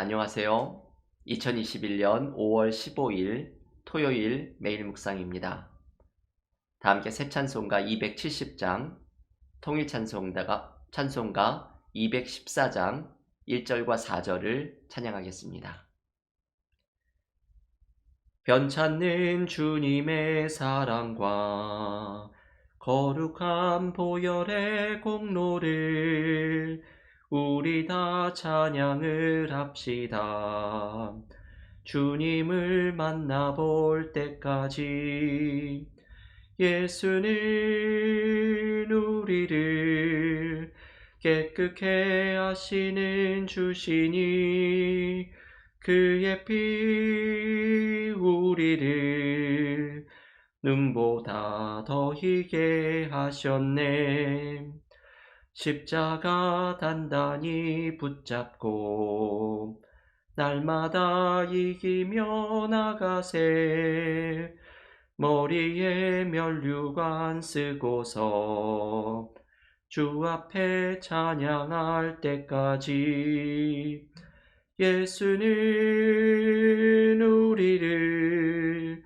안녕하세요. 2021년 5월 15일 토요일 매일 묵상입니다. 다 함께 새 찬송가 270장, 통일 찬송가 214장 1절과 4절을 찬양하겠습니다. 변찮는 주님의 사랑과 거룩한 보혈의 공로를 우리 다 찬양을 합시다. 주님을 만나볼 때까지 예수는 우리를 깨끗게 하시는 주시니 그의 피 우리를 눈보다 더 희게 하셨네. 십자가 단단히 붙잡고 날마다 이기며 나가세. 머리에 면류관 쓰고서 주 앞에 찬양할 때까지 예수는 우리를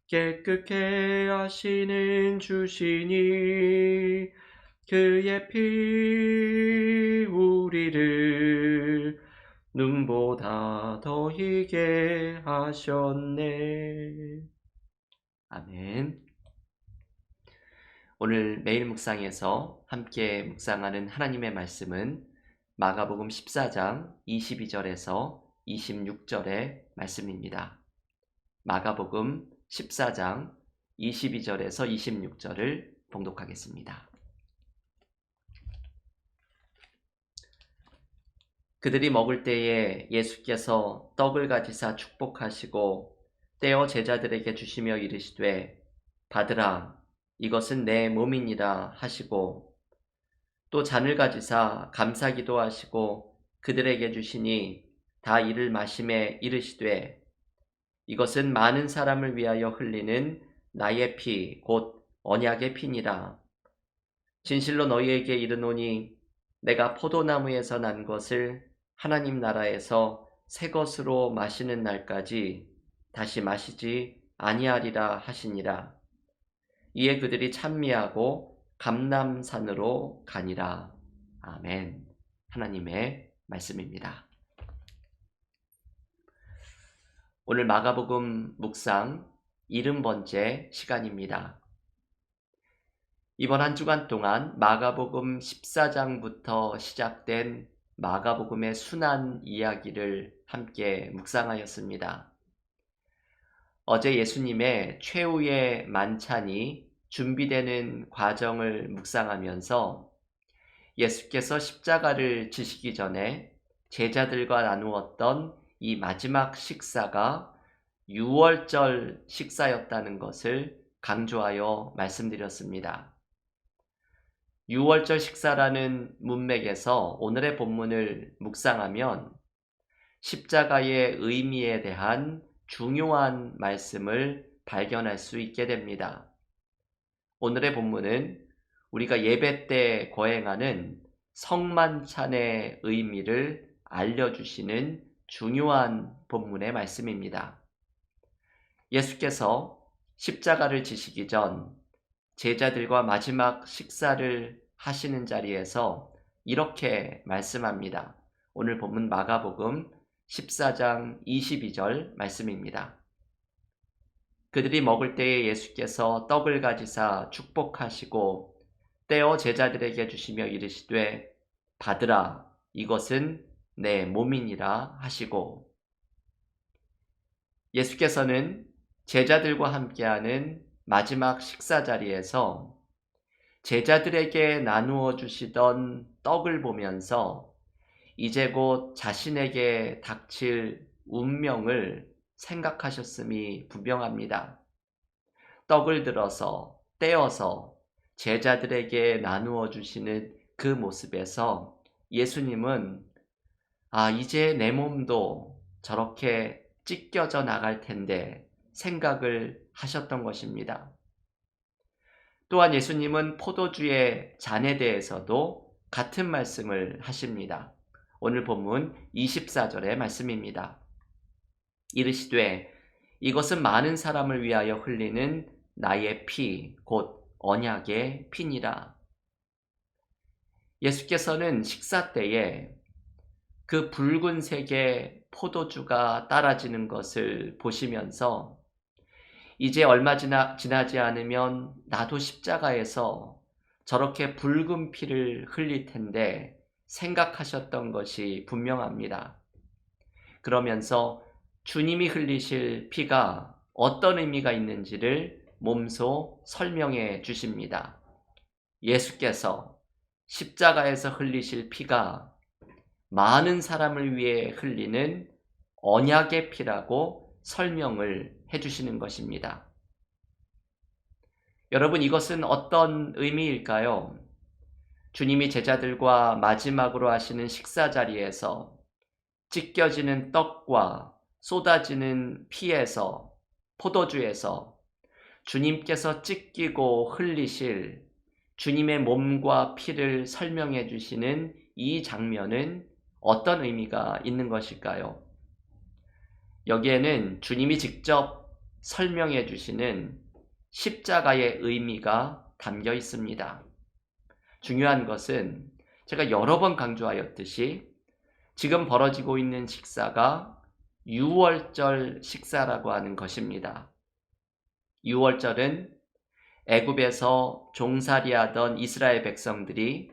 깨끗게 하시는 주시니 그의 피 우리를 눈보다 더 희게 하셨네. 아멘. 오늘 매일 묵상에서 함께 묵상하는 하나님의 말씀은 마가복음 14장 22절에서 26절의 말씀입니다. 마가복음 14장 22절에서 26절을 봉독하겠습니다. 그들이 먹을 때에 예수께서 떡을 가지사 축복하시고 떼어 제자들에게 주시며 이르시되 받으라 이것은 내 몸이니라 하시고 또 잔을 가지사 감사기도 하시고 그들에게 주시니 다 이를 마시매 이르시되 이것은 많은 사람을 위하여 흘리는 나의 피 곧 언약의 피니라. 진실로 너희에게 이르노니 내가 포도나무에서 난 것을 하나님 나라에서 새 것으로 마시는 날까지 다시 마시지 아니하리라 하시니라. 이에 그들이 찬미하고 감람산으로 가니라. 아멘. 하나님의 말씀입니다. 오늘 마가복음 묵상 70번째 시간입니다. 이번 한 주간 동안 마가복음 14장부터 시작된 마가복음의 순환 이야기를 함께 묵상하였습니다. 어제 예수님의 최후의 만찬이 준비되는 과정을 묵상하면서 예수께서 십자가를 지시기 전에 제자들과 나누었던 이 마지막 식사가 유월절 식사였다는 것을 강조하여 말씀드렸습니다. 유월절 식사라는 문맥에서 오늘의 본문을 묵상하면 십자가의 의미에 대한 중요한 말씀을 발견할 수 있게 됩니다. 오늘의 본문은 우리가 예배 때 거행하는 성만찬의 의미를 알려주시는 중요한 본문의 말씀입니다. 예수께서 십자가를 지시기 전 제자들과 마지막 식사를 하시는 자리에서 이렇게 말씀합니다. 오늘 본문 마가복음 14장 22절 말씀입니다. 그들이 먹을 때에 예수께서 떡을 가지사 축복하시고 떼어 제자들에게 주시며 이르시되 받으라 이것은 내 몸이니라 하시고 예수께서는 제자들과 함께하는 마지막 식사 자리에서 제자들에게 나누어 주시던 떡을 보면서 이제 곧 자신에게 닥칠 운명을 생각하셨음이 분명합니다. 떡을 들어서 떼어서 제자들에게 나누어 주시는 그 모습에서 예수님은 이제 내 몸도 저렇게 찢겨져 나갈 텐데 생각을 하셨던 것입니다. 또한 예수님은 포도주의 잔에 대해서도 같은 말씀을 하십니다. 오늘 본문 24절의 말씀입니다. 이르시되 이것은 많은 사람을 위하여 흘리는 나의 피, 곧 언약의 피니라. 예수께서는 식사 때에 그 붉은색의 포도주가 따라지는 것을 보시면서 이제 얼마 지나지 않으면 나도 십자가에서 저렇게 붉은 피를 흘릴 텐데 생각하셨던 것이 분명합니다. 그러면서 주님이 흘리실 피가 어떤 의미가 있는지를 몸소 설명해 주십니다. 예수께서 십자가에서 흘리실 피가 많은 사람을 위해 흘리는 언약의 피라고 설명을 해주시는 것입니다. 여러분, 이것은 어떤 의미일까요? 주님이 제자들과 마지막으로 하시는 식사 자리에서 찢겨지는 떡과 쏟아지는 피에서, 포도주에서 주님께서 찢기고 흘리실 주님의 몸과 피를 설명해 주시는 이 장면은 어떤 의미가 있는 것일까요? 여기에는 주님이 직접 설명해 주시는 십자가의 의미가 담겨 있습니다. 중요한 것은 제가 여러 번 강조하였듯이 지금 벌어지고 있는 식사가 유월절 식사라고 하는 것입니다. 유월절은 애굽에서 종살이하던 이스라엘 백성들이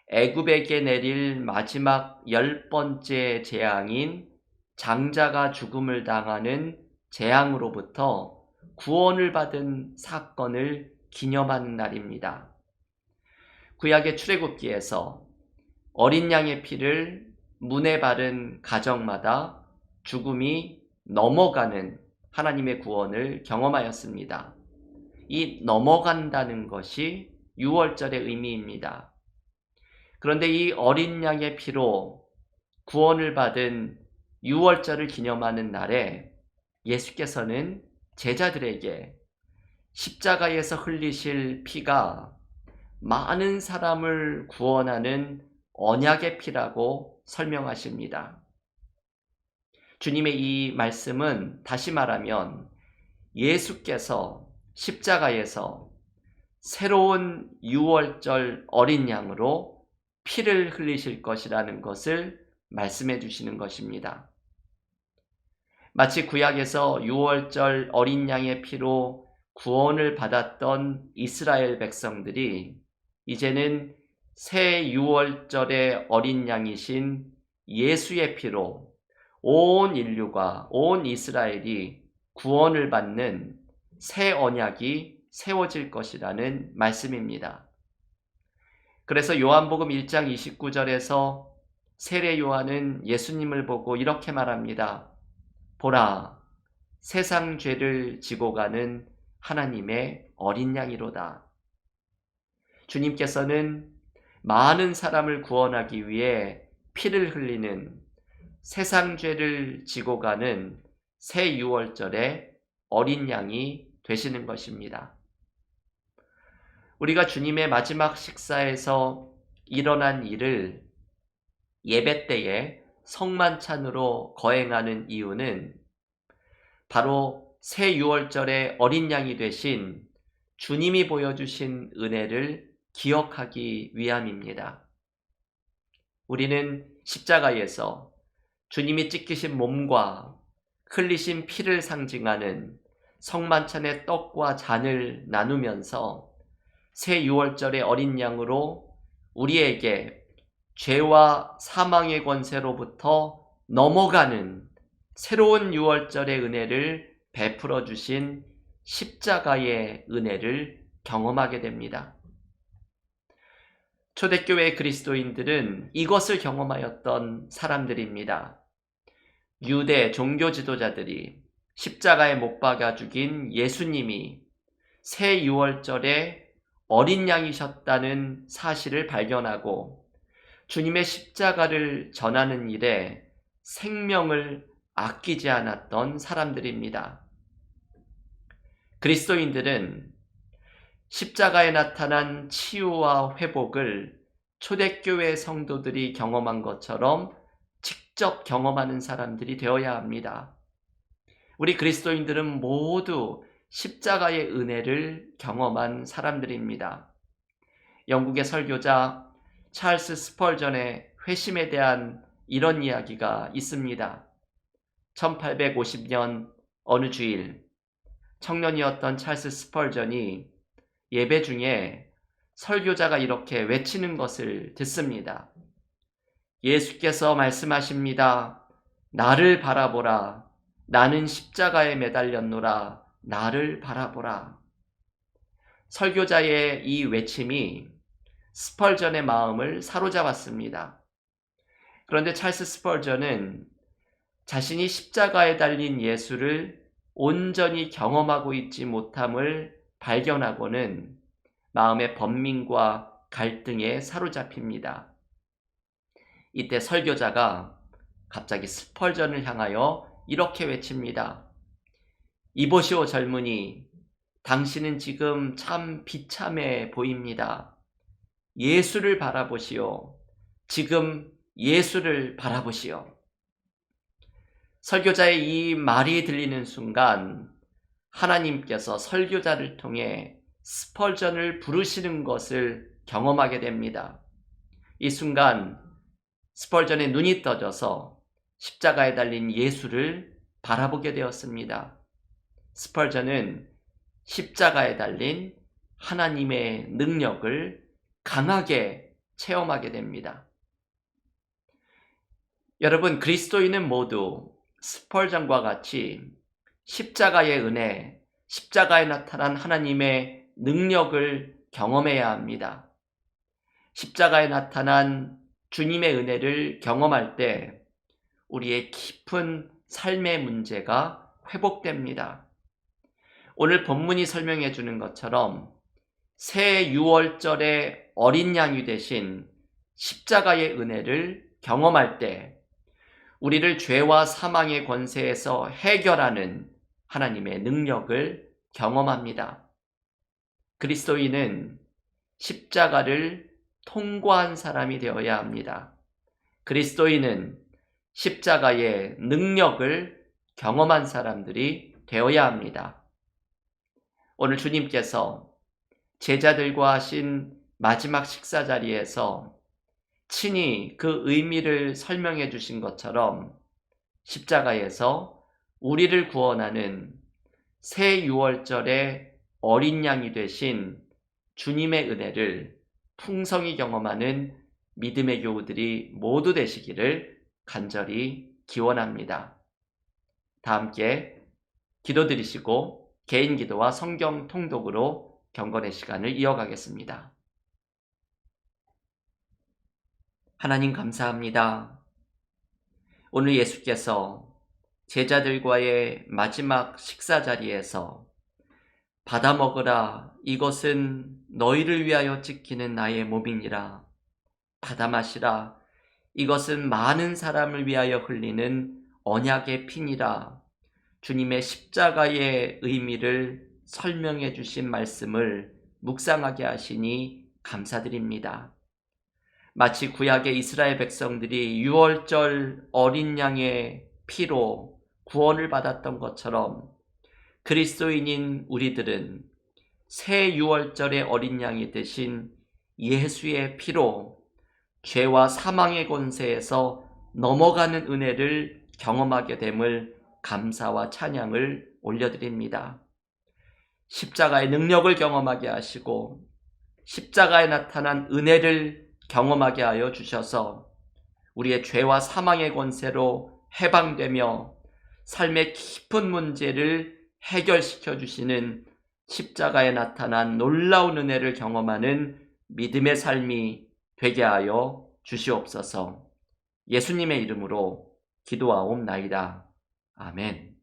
애굽에게 내릴 마지막 10번째 재앙인 장자가 죽음을 당하는 재앙으로부터 구원을 받은 사건을 기념하는 날입니다. 구약의 출애굽기에서 어린 양의 피를 문에 바른 가정마다 죽음이 넘어가는 하나님의 구원을 경험하였습니다. 이 넘어간다는 것이 유월절의 의미입니다. 그런데 이 어린 양의 피로 구원을 받은 유월절을 기념하는 날에 예수께서는 제자들에게 십자가에서 흘리실 피가 많은 사람을 구원하는 언약의 피라고 설명하십니다. 주님의 이 말씀은 다시 말하면 예수께서 십자가에서 새로운 유월절 어린 양으로 피를 흘리실 것이라는 것을 말씀해 주시는 것입니다. 마치 구약에서 유월절 어린 양의 피로 구원을 받았던 이스라엘 백성들이 이제는 새 유월절의 어린 양이신 예수의 피로 온 인류가, 온 이스라엘이 구원을 받는 새 언약이 세워질 것이라는 말씀입니다. 그래서 요한복음 1장 29절에서 세례 요한은 예수님을 보고 이렇게 말합니다. 보라, 세상 죄를 지고 가는 하나님의 어린 양이로다. 주님께서는 많은 사람을 구원하기 위해 피를 흘리는 세상 죄를 지고 가는 새 유월절의 어린 양이 되시는 것입니다. 우리가 주님의 마지막 식사에서 일어난 일을 예배 때에 성만찬으로 거행하는 이유는 바로 새 유월절의 어린 양이 되신 주님이 보여주신 은혜를 기억하기 위함입니다. 우리는 십자가에서 주님이 찢기신 몸과 흘리신 피를 상징하는 성만찬의 떡과 잔을 나누면서 새 유월절의 어린 양으로 우리에게 죄와 사망의 권세로부터 넘어가는 새로운 유월절의 은혜를 베풀어 주신 십자가의 은혜를 경험하게 됩니다. 초대교회 그리스도인들은 이것을 경험하였던 사람들입니다. 유대 종교 지도자들이 십자가에 못 박아 죽인 예수님이 새 유월절에 어린 양이셨다는 사실을 발견하고 주님의 십자가를 전하는 일에 생명을 아끼지 않았던 사람들입니다. 그리스도인들은 십자가에 나타난 치유와 회복을 초대교회 성도들이 경험한 것처럼 직접 경험하는 사람들이 되어야 합니다. 우리 그리스도인들은 모두 십자가의 은혜를 경험한 사람들입니다. 영국의 설교자 찰스 스펄전의 회심에 대한 이런 이야기가 있습니다. 1850년 어느 주일, 청년이었던 찰스 스펄전이 예배 중에 설교자가 이렇게 외치는 것을 듣습니다. 예수께서 말씀하십니다. 나를 바라보라. 나는 십자가에 매달렸노라. 나를 바라보라. 설교자의 이 외침이 스펄전의 마음을 사로잡았습니다. 그런데 찰스 스펄전은 자신이 십자가에 달린 예수를 온전히 경험하고 있지 못함을 발견하고는 마음의 번민과 갈등에 사로잡힙니다. 이때 설교자가 갑자기 스펄전을 향하여 이렇게 외칩니다. 이보시오 젊은이, 당신은 지금 참 비참해 보입니다. 예수를 바라보시오. 지금 예수를 바라보시오. 설교자의 이 말이 들리는 순간 하나님께서 설교자를 통해 스펄전을 부르시는 것을 경험하게 됩니다. 이 순간 스펄전의 눈이 떠져서 십자가에 달린 예수를 바라보게 되었습니다. 스펄전은 십자가에 달린 하나님의 능력을 강하게 체험하게 됩니다. 여러분, 그리스도인은 모두 스펄전과 같이 십자가의 은혜, 십자가에 나타난 하나님의 능력을 경험해야 합니다. 십자가에 나타난 주님의 은혜를 경험할 때 우리의 깊은 삶의 문제가 회복됩니다. 오늘 본문이 설명해 주는 것처럼 새 유월절의 어린 양이 되신 십자가의 은혜를 경험할 때 우리를 죄와 사망의 권세에서 해결하는 하나님의 능력을 경험합니다. 그리스도인은 십자가를 통과한 사람이 되어야 합니다. 그리스도인은 십자가의 능력을 경험한 사람들이 되어야 합니다. 오늘 주님께서 제자들과 하신 마지막 식사 자리에서 친히 그 의미를 설명해 주신 것처럼 십자가에서 우리를 구원하는 새 유월절의 어린 양이 되신 주님의 은혜를 풍성히 경험하는 믿음의 교우들이 모두 되시기를 간절히 기원합니다. 다 함께 기도드리시고 개인 기도와 성경 통독으로 경건의 시간을 이어가겠습니다. 하나님 감사합니다. 오늘 예수께서 제자들과의 마지막 식사 자리에서 받아 먹으라, 이것은 너희를 위하여 찢기는 나의 몸이니라. 받아 마시라, 이것은 많은 사람을 위하여 흘리는 언약의 피니라. 주님의 십자가의 의미를 설명해 주신 말씀을 묵상하게 하시니 감사드립니다. 마치 구약의 이스라엘 백성들이 유월절 어린 양의 피로 구원을 받았던 것처럼 그리스도인인 우리들은 새 유월절의 어린 양이 되신 예수의 피로 죄와 사망의 권세에서 넘어가는 은혜를 경험하게 됨을 감사와 찬양을 올려드립니다. 십자가의 능력을 경험하게 하시고 십자가에 나타난 은혜를 경험하게 하여 주셔서 우리의 죄와 사망의 권세로 해방되며 삶의 깊은 문제를 해결시켜 주시는 십자가에 나타난 놀라운 은혜를 경험하는 믿음의 삶이 되게 하여 주시옵소서. 예수님의 이름으로 기도하옵나이다. 아멘.